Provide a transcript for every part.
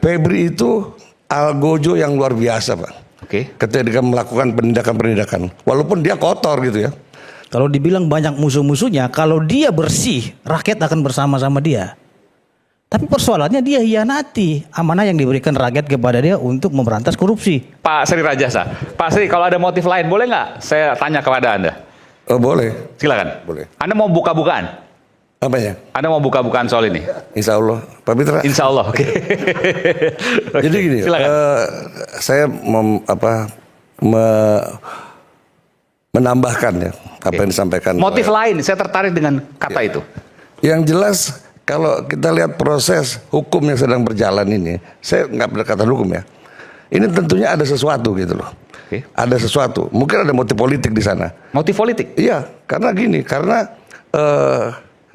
Febri itu algojo yang luar biasa, Pak. Oke. Ketika dia melakukan penindakan-penindakan, walaupun dia kotor gitu ya. Kalau dibilang banyak musuh-musuhnya, kalau dia bersih, rakyat akan bersama-sama dia. Tapi persoalannya dia hianati amanah yang diberikan rakyat kepada dia untuk memberantas korupsi. Pak Sri Rajasa, Pak Sri, kalau ada motif lain boleh nggak saya tanya kepada Anda? Oh, boleh. Silakan. Boleh. Anda mau buka-bukaan? Apanya? Anda mau buka-bukaan soal ini? Insya Allah, Pak Mitra. Insya Allah, oke. Jadi gini, Silakan. saya menambahkan ya apa yang disampaikan. Motif lain, saya tertarik dengan kata itu. Yang jelas kalau kita lihat proses hukum yang sedang berjalan ini, saya nggak berkata hukum ya. Ini tentunya ada sesuatu gitu loh. Oke. Ada sesuatu. Mungkin ada motif politik di sana. Motif politik? Iya, karena gini, karena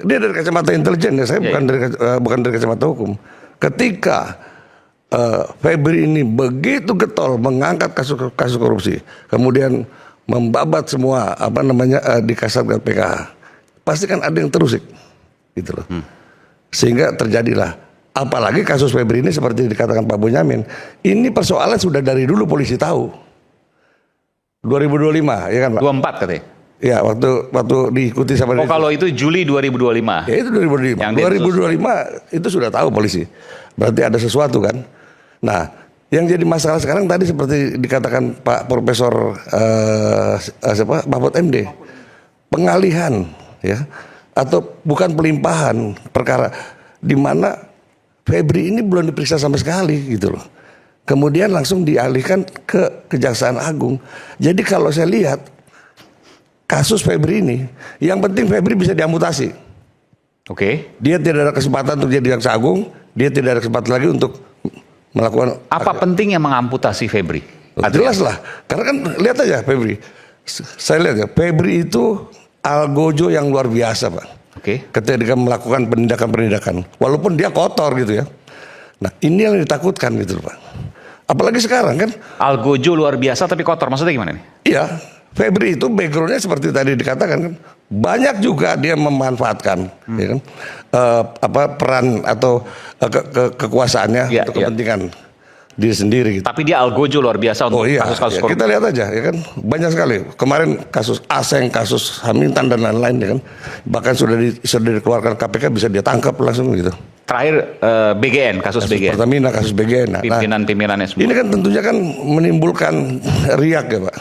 dia dari kacamata intelijen ya, saya bukan dari kacamata hukum. Ketika Febri ini begitu getol mengangkat kasus korupsi, kemudian membabat semua di Kasatgas PKH, pasti kan ada yang terusik, gitu loh. Sehingga terjadilah, apalagi kasus Febri ini seperti dikatakan Pak Bonyamin, ini persoalan sudah dari dulu polisi tahu. 2025 ya kan Pak? 24 katanya. Ya, waktu diikuti sama kalau itu Juli 2025. Ya itu 2025. Yang 2025 itu sudah tahu polisi. Berarti ada sesuatu kan. Nah, yang jadi masalah sekarang tadi seperti dikatakan Pak Profesor Mahfud MD, pengalihan ya, atau bukan pelimpahan perkara di mana Febri ini belum diperiksa sama sekali gitu loh. Kemudian langsung dialihkan ke Kejaksaan Agung. Jadi kalau saya lihat kasus Febri ini, yang penting Febri bisa diamputasi. Oke. Dia tidak ada kesempatan untuk jadi Jaksa Agung, dia tidak ada kesempatan lagi untuk melakukan. Apa pentingnya mengamputasi Febri? Jelas lah, karena kan lihat aja Febri. Saya lihat ya, Febri itu algojo yang luar biasa, Pak. Oke. Ketika dia melakukan penindakan-penindakan, walaupun dia kotor gitu ya. Nah, ini yang ditakutkan gitu loh, Pak. Apalagi sekarang kan. Algojo luar biasa tapi kotor, maksudnya gimana nih? Iya, Febri itu backgroundnya seperti tadi dikatakan kan, banyak juga dia memanfaatkan ya kan, peran atau kekuasaannya untuk kepentingan diri sendiri gitu. Tapi dia algojo luar biasa untuk kasus-kasus korupsi. Kita lihat aja ya kan, banyak sekali kemarin kasus Aseng, kasus Hamilton dan lain-lain ya kan, bahkan sudah dikeluarkan KPK, bisa dia tangkap langsung gitu. Terakhir BGN, kasus BGN. Pertamina, kasus BGN. Nah, pimpinan-pimpinannya semua. ini kan tentunya kan menimbulkan riak ya Pak.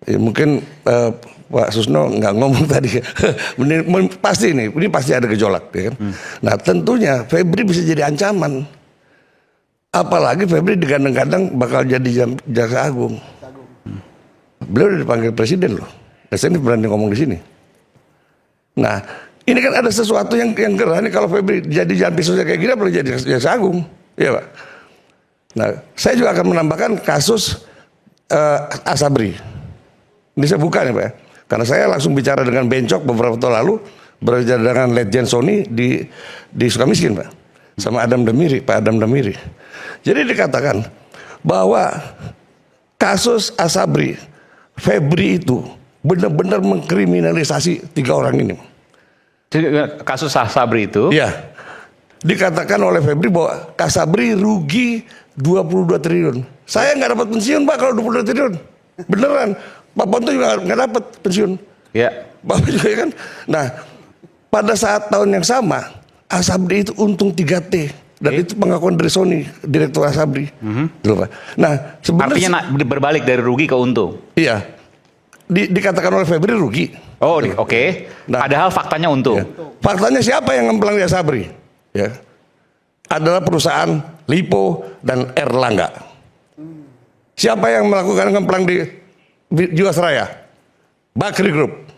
Ya, mungkin Pak Susno nggak ngomong tadi, pasti ini pasti ada gejolak, ya kan? Nah tentunya Febri bisa jadi ancaman, apalagi Febri digadang-gadang bakal jadi Jaksa Agung. Beliau udah dipanggil Presiden loh, saya ini berani ngomong di sini. Nah ini kan ada sesuatu yang gerah nih, kalau Febri jadi jalan pisaunya kayak gini, boleh jadi Jaksa Agung, ya Pak. Nah saya juga akan menambahkan kasus Asabri. Ini saya buka nih Pak ya. Karena saya langsung bicara dengan Bencok beberapa tahun lalu, berbicara dengan Legend Sony di Sukamiskin Pak, sama Pak Adam Damiri. Jadi dikatakan bahwa kasus Asabri, Febri itu benar-benar mengkriminalisasi 3 orang ini. Kasus Asabri itu? Iya. Dikatakan oleh Febri bahwa Asabri rugi 22 triliun. Saya nggak dapat pensiun Pak kalau 22 triliun. Beneran. Pak Ponto juga nggak dapat pensiun. Ya. Bapak juga kan. Nah, pada saat tahun yang sama, Asabri itu untung 3T. Dan itu pengakuan dari Sony, Direktur Asabri. Gitu, Pak. Nah, sebenarnya artinya berbalik dari rugi ke untung. Iya. Dikatakan oleh Febri rugi. Oh, oke. Nah, padahal faktanya untung. Ya. Faktanya siapa yang ngemplang di Asabri? Ya. Adalah perusahaan Lipo dan Erlangga. Siapa yang melakukan ngemplang di Jiwasraya? Bakri Group.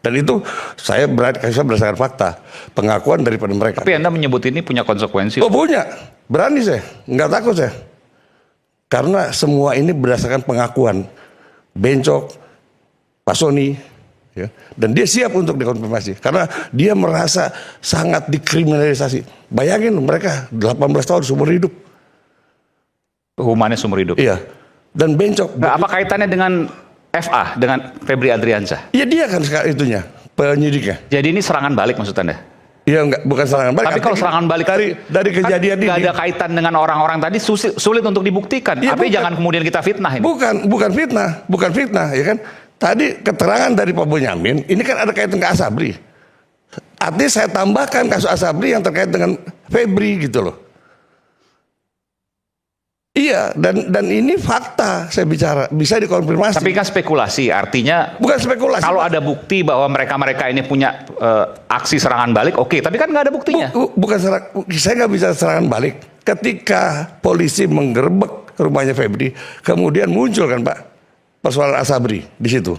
Dan itu saya berdasarkan fakta, pengakuan daripada mereka. Tapi Anda menyebut ini punya konsekuensi? Oh punya, berani saya, nggak takut saya. Karena semua ini berdasarkan pengakuan Bencok, Pak Sony, ya. Dan dia siap untuk dikonfirmasi. Karena dia merasa sangat dikriminalisasi. Bayangin mereka 18 tahun seumur hidup. Hukumannya seumur hidup? Iya. Dan Bencok. Nah, apa kaitannya dengan FA, dengan Febri Adriansyah? Ya dia kan sekarang itunya, penyidiknya. Jadi ini serangan balik maksud Anda? Iya enggak, bukan serangan balik. Tapi kalau serangan balik dari kejadian kan ini nggak ada kaitan dengan orang-orang tadi, sulit untuk dibuktikan. Iya, Tapi bukan. jangan kemudian kita fitnah ini. bukan fitnah, ya kan? Tadi keterangan dari Pak Bonyamin, ini kan ada kaitan ke Asabri. Artinya saya tambahkan kasus Asabri yang terkait dengan Febri gitu loh. Iya, dan ini fakta saya bicara, bisa dikonfirmasi. Tapi kan spekulasi, artinya Bukan spekulasi. kalau Pak. ada bukti bahwa mereka ini punya aksi serangan balik, oke. Tapi kan nggak ada buktinya. Bukan saya nggak bisa serangan balik. Ketika polisi menggerebek rumahnya Febri, kemudian muncul kan Pak persoalan Asabri di situ.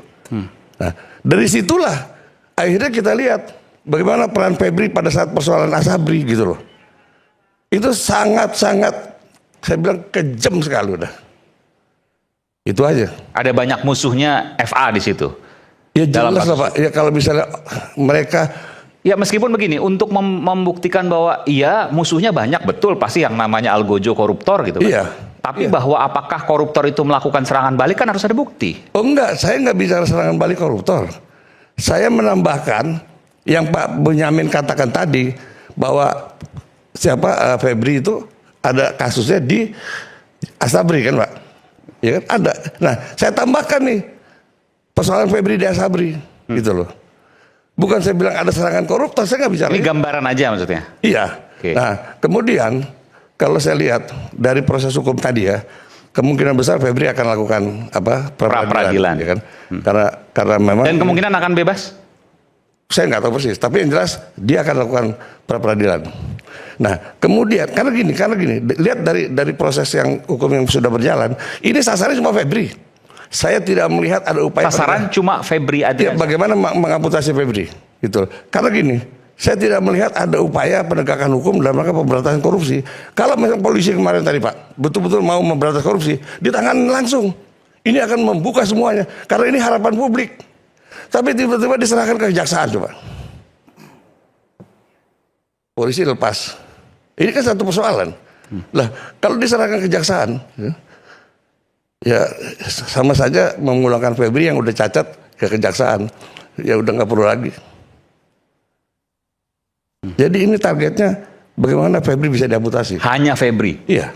Nah, dari situlah akhirnya kita lihat bagaimana peran Febri pada saat persoalan Asabri gitu loh. Itu sangat-sangat, saya bilang kejam sekali udah. Itu aja. Ada banyak musuhnya FA di situ. Ya Dalam jelas lah Pak. Ya kalau misalnya mereka, Ya meskipun begini, untuk membuktikan bahwa iya musuhnya banyak, betul pasti yang namanya Algojo koruptor gitu kan. Iya. Tapi bahwa apakah koruptor itu melakukan serangan balik kan harus ada bukti. oh enggak, saya nggak bicara serangan balik koruptor. Saya menambahkan yang Pak Bonyamin katakan tadi bahwa Febri itu ada kasusnya di Asabri kan Pak, ya kan ada. Nah saya tambahkan nih persoalan Febri di Asabri gitu loh. Bukan saya bilang ada serangan koruptor, saya nggak bicara. Ini gambaran aja maksudnya. Iya. Oke. Nah kemudian kalau saya lihat dari proses hukum tadi ya, kemungkinan besar Febri akan lakukan Pra-peradilan. ya kan? Karena memang Dan kemungkinan akan bebas? saya nggak tahu persis, tapi yang jelas dia akan lakukan pra-peradilan. Nah, kemudian karena gini, lihat dari proses yang hukum yang sudah berjalan, ini sasarannya cuma Febri. Saya tidak melihat ada upaya Sasaran cuma Febri aja. ya, bagaimana mengamputasi Febri, gitu. Karena gini, saya tidak melihat ada upaya penegakan hukum dalam rangka pemberantasan korupsi. Kalau misalnya polisi kemarin tadi Pak, betul-betul mau memberantas korupsi, ditangani langsung. Ini akan membuka semuanya, karena ini harapan publik. Tapi tiba-tiba diserahkan ke kejaksaan coba. Polisi lepas. Ini kan satu persoalan. Lah, kalau diserahkan ke kejaksaan, ya sama saja memulangkan Febri yang udah cacat ke kejaksaan. Ya udah nggak perlu lagi. Jadi ini targetnya bagaimana Febri bisa diamputasi. Hanya Febri. Iya.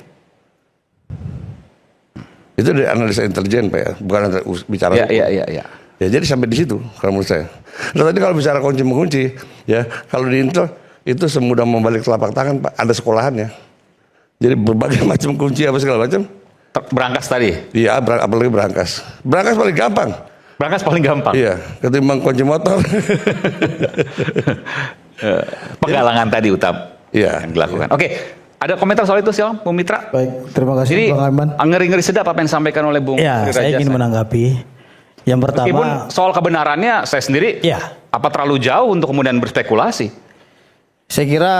Itu dari analisa intelijen Pak ya, bukan bicara hukum. Iya. Ya jadi sampai di situ kalau menurut saya. Nah tadi kalau bicara kunci mengunci, ya kalau di Intel itu semudah membalik telapak tangan Pak, ada sekolahannya. Jadi berbagai macam kunci apa segala macam. Berangkas tadi. Iya, apalagi berangkas. Berangkas paling gampang. Berangkas paling gampang. Iya, ketimbang kunci motor. Penggalangan tadi Iya. yang dilakukan. Oke, ada komentar soal itu silakan Bung Mitra. Baik, terima kasih Jadi Bang Arman. ngeri-ngeri sedap apa yang disampaikan oleh Bung Ya, Tri saya Rajasa. ingin menanggapi. Yang Meskipun pertama, soal kebenarannya saya sendiri, ya, apa terlalu jauh untuk kemudian berspekulasi? saya kira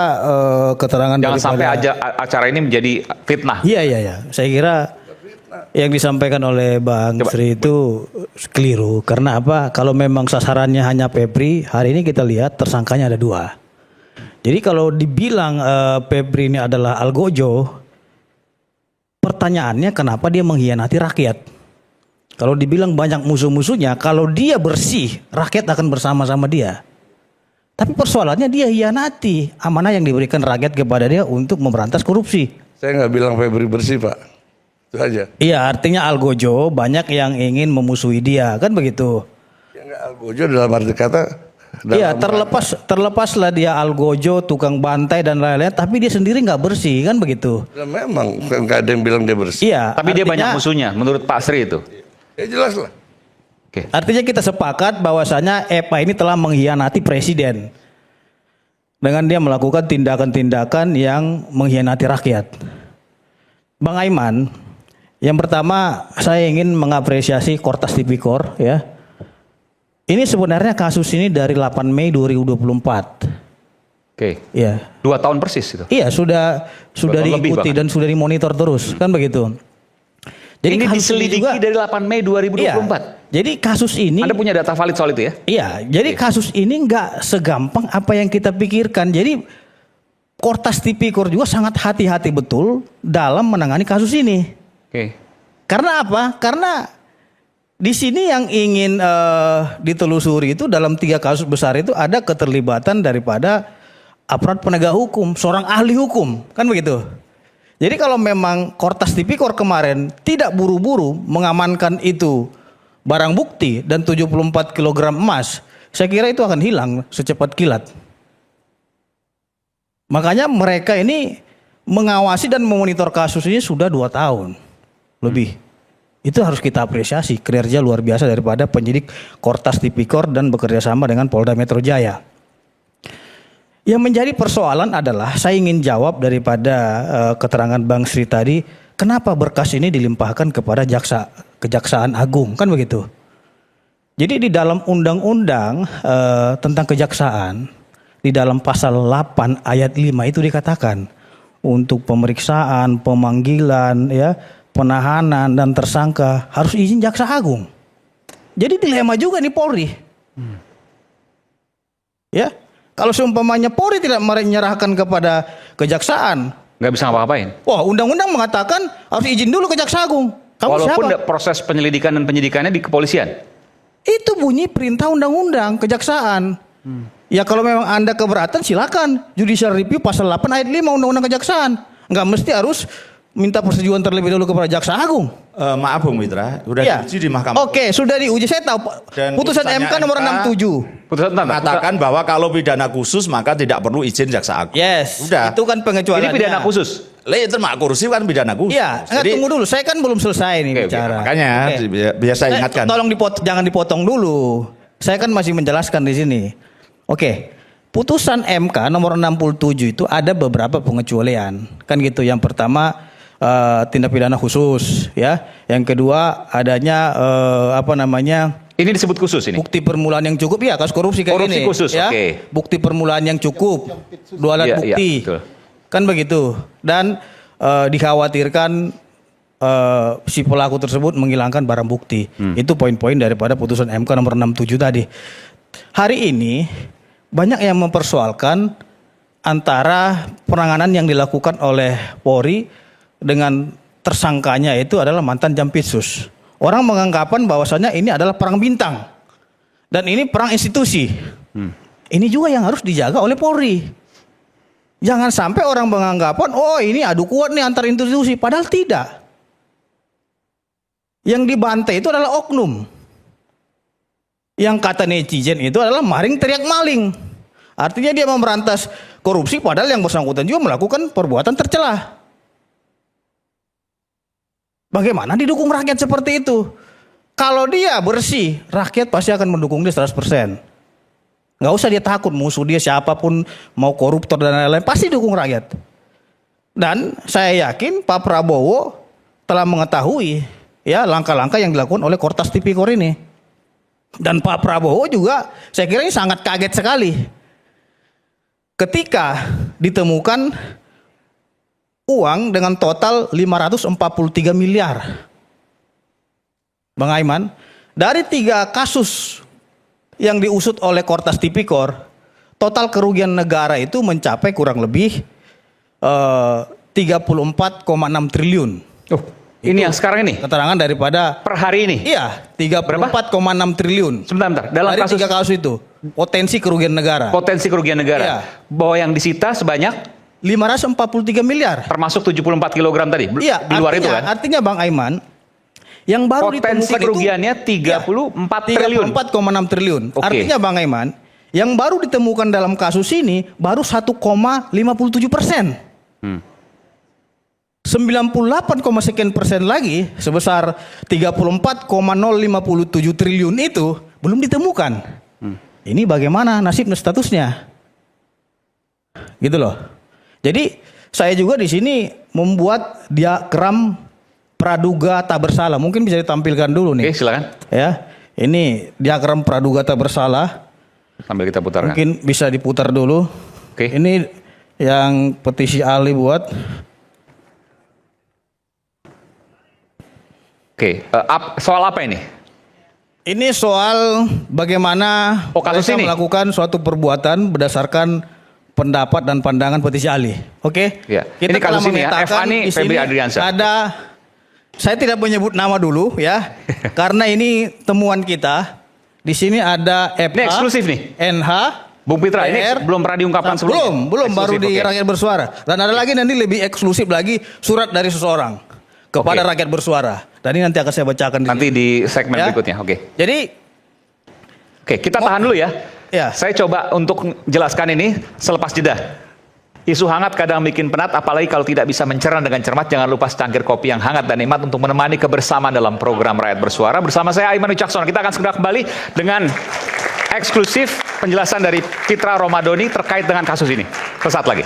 keterangan Jangan sampai daripada acara ini menjadi fitnah. Iya. Saya kira yang disampaikan oleh Bang Sri itu keliru. Karena apa? Kalau memang sasarannya hanya Febri, hari ini kita lihat tersangkanya ada 2. Jadi kalau dibilang Febri ini adalah Algojo, pertanyaannya kenapa dia mengkhianati rakyat? Kalau dibilang banyak musuh-musuhnya, kalau dia bersih, rakyat akan bersama-sama dia. Tapi persoalannya dia hianati amanah yang diberikan rakyat kepada dia untuk memberantas korupsi. Saya nggak bilang Febri bersih Pak, itu aja. Iya, artinya Algojo banyak yang ingin memusuhi dia, kan begitu? Ya nggak Algojo dalam arti kata. Iya, terlepaslah dia Algojo, tukang bantai dan lain-lain, tapi dia sendiri nggak bersih, kan begitu? Ya, memang nggak ada yang bilang dia bersih. Iya. Tapi dia artinya- banyak musuhnya, menurut Pak Sri itu. Ya jelas lah. Oke. Artinya kita sepakat bahwasanya EPA ini telah mengkhianati presiden dengan dia melakukan tindakan-tindakan yang mengkhianati rakyat. Bang Aiman, yang pertama saya ingin mengapresiasi Kortas Tipikor ya. Ini sebenarnya kasus ini dari 8 Mei 2024. Oke. Ya. 2 tahun persis itu. Iya, sudah tahun lebih diikuti bahkan. dan sudah dimonitor terus, kan begitu. Jadi ini kasus diselidiki juga- dari 8 Mei 2024. Iya. Jadi kasus ini Anda punya data valid soal itu ya? iya, jadi kasus ini nggak segampang apa yang kita pikirkan. Jadi Kortas Tipikor juga sangat hati-hati betul dalam menangani kasus ini. Oke. Karena apa? Karena di sini yang ingin ditelusuri itu dalam 3 kasus besar itu ada keterlibatan daripada aparat penegak hukum, seorang ahli hukum, kan begitu. Jadi kalau memang Kortas Tipikor kemarin tidak buru-buru mengamankan itu barang bukti dan 74 kg emas, saya kira itu akan hilang secepat kilat. Makanya mereka ini mengawasi dan memonitor kasus ini sudah 2 tahun lebih. Itu harus kita apresiasi, kinerja luar biasa daripada penyidik Kortas Tipikor dan bekerja sama dengan Polda Metro Jaya. Yang menjadi persoalan adalah saya ingin jawab daripada keterangan Bang Sri tadi, kenapa berkas ini dilimpahkan kepada Kejaksaan Agung, kan begitu. Jadi di dalam undang-undang tentang kejaksaan, di dalam pasal 8 ayat 5 itu dikatakan untuk pemeriksaan, pemanggilan, ya, penahanan dan tersangka harus izin Jaksa Agung. Jadi dilema juga nih Polri. Ya, kalau seumpamanya Polri tidak menyerahkan kepada kejaksaan, Nggak bisa ngapa-ngapain. wah, undang-undang mengatakan harus izin dulu ke Jaksa Agung. Kamu Walaupun siapa? proses penyelidikan dan penyidikannya di kepolisian. Itu bunyi perintah undang-undang kejaksaan. Ya kalau memang Anda keberatan silakan judicial review pasal 8 ayat 5 undang-undang kejaksaan. Nggak mesti harus minta persetujuan terlebih dahulu kepada Jaksa Agung. Maaf Bung Mitra, sudah Ya. diuji di Mahkamah. Oke, sudah diuji. Saya tahu Dan putusan putusannya MK nomor MK 67. Putusan mengatakan bahwa kalau pidana khusus maka tidak perlu izin Jaksa Agung. Yes. Sudah. Itu kan pengecualiannya. ini pidana khusus. Itu mak kursi kan pidana khusus. Iya, tunggu dulu. Saya kan belum selesai nih Oke, bicara. Makanya biar saya ingatkan. Tolong jangan dipotong dulu. Saya kan masih menjelaskan di sini. Oke. Putusan MK nomor 67 itu ada beberapa pengecualian. Kan gitu. Yang pertama tindak pidana khusus, ya. Yang kedua adanya Ini disebut khusus ini. bukti permulaan yang cukup, ya, kasus korupsi kayak Korupsi gini, khusus, ya. oke. Bukti permulaan yang cukup, 2 alat Iya, iya, bukti, betul. kan begitu. Dan dikhawatirkan si pelaku tersebut menghilangkan barang bukti. Itu poin-poin daripada putusan MK nomor 67 tadi. Hari ini banyak yang mempersoalkan antara penanganan yang dilakukan oleh Polri dengan tersangkanya itu adalah mantan Jampitsus. Orang menganggapan bahwasannya ini adalah perang bintang. Dan ini perang institusi. Ini juga yang harus dijaga oleh Polri. Jangan sampai orang menganggapan, oh ini adu kuat nih antar institusi. Padahal tidak. Yang dibantai itu adalah oknum. Yang kata netizen itu adalah maling teriak maling. Artinya dia memberantas korupsi padahal yang bersangkutan juga melakukan perbuatan tercela. Bagaimana didukung rakyat seperti itu? Kalau dia bersih, rakyat pasti akan mendukung dia 100%. Nggak usah dia takut musuh dia siapapun, mau koruptor dan lain-lain, pasti dukung rakyat. Dan saya yakin Pak Prabowo telah mengetahui ya langkah-langkah yang dilakukan oleh Kortas Tipikor ini. Dan Pak Prabowo juga saya kira ini sangat kaget sekali ketika ditemukan uang dengan total 543 miliar. Bang Aiman, dari 3 kasus yang diusut oleh Kortas Tipikor, total kerugian negara itu mencapai kurang lebih 34,6 triliun. Oh, ini yang sekarang ini. Keterangan daripada Per hari ini. iya 34,6 triliun. Sebentar. Dalam Dari kasus 3 kasus itu potensi kerugian negara. potensi kerugian negara. Iya. Bahwa yang disita sebanyak 543 miliar. termasuk 74 kg tadi. Iya, Di luar artinya, itu kan. artinya Bang Aiman, yang baru Potensi ditemukan kerugiannya itu 34 triliun. 34,6 triliun. Oke. Artinya Bang Aiman, yang baru ditemukan dalam kasus ini baru 1,57%. 98,sekian% lagi sebesar 34,057 triliun itu belum ditemukan. Ini bagaimana nasib statusnya? Gitu loh. Jadi saya juga di sini membuat diagram praduga tak bersalah. Mungkin bisa ditampilkan dulu nih. Oke, silakan. Ya. Ini diagram praduga tak bersalah. Sambil kita putarkan. Mungkin bisa diputar dulu. Oke. Ini yang petisi Ali buat. Oke, soal apa ini? Ini soal bagaimana kasus mereka ini? melakukan suatu perbuatan berdasarkan pendapat dan pandangan petisi Ali. Oke? Iya. Kita Ini kasus telah ini ya, memetakan Fani di Febri sini Adriansyah. Ada, saya tidak menyebut nama dulu ya, karena ini temuan kita. Di sini ada FH, Ini eksklusif nih. NH, Bung Pitra, ini PR. belum pernah diungkapkan sebelumnya? Belum baru Eksklusif, di oke. rakyat bersuara. Dan ada lagi nanti lebih eksklusif lagi surat dari seseorang kepada Oke. rakyat bersuara. Dan ini nanti akan saya bacakan Nanti di segmen Ya. berikutnya, oke. Jadi Oke, kita tahan dulu ya. Ya. Saya coba untuk jelaskan ini selepas jeda. Isu hangat kadang bikin penat, apalagi kalau tidak bisa mencerna dengan cermat. Jangan lupa secangkir kopi yang hangat dan nikmat untuk menemani kebersamaan dalam program Rakyat Bersuara. Bersama saya Aiman Wicaksono. Kita akan segera kembali dengan eksklusif penjelasan dari Pitra Romadhoni terkait dengan kasus ini. Sesaat lagi.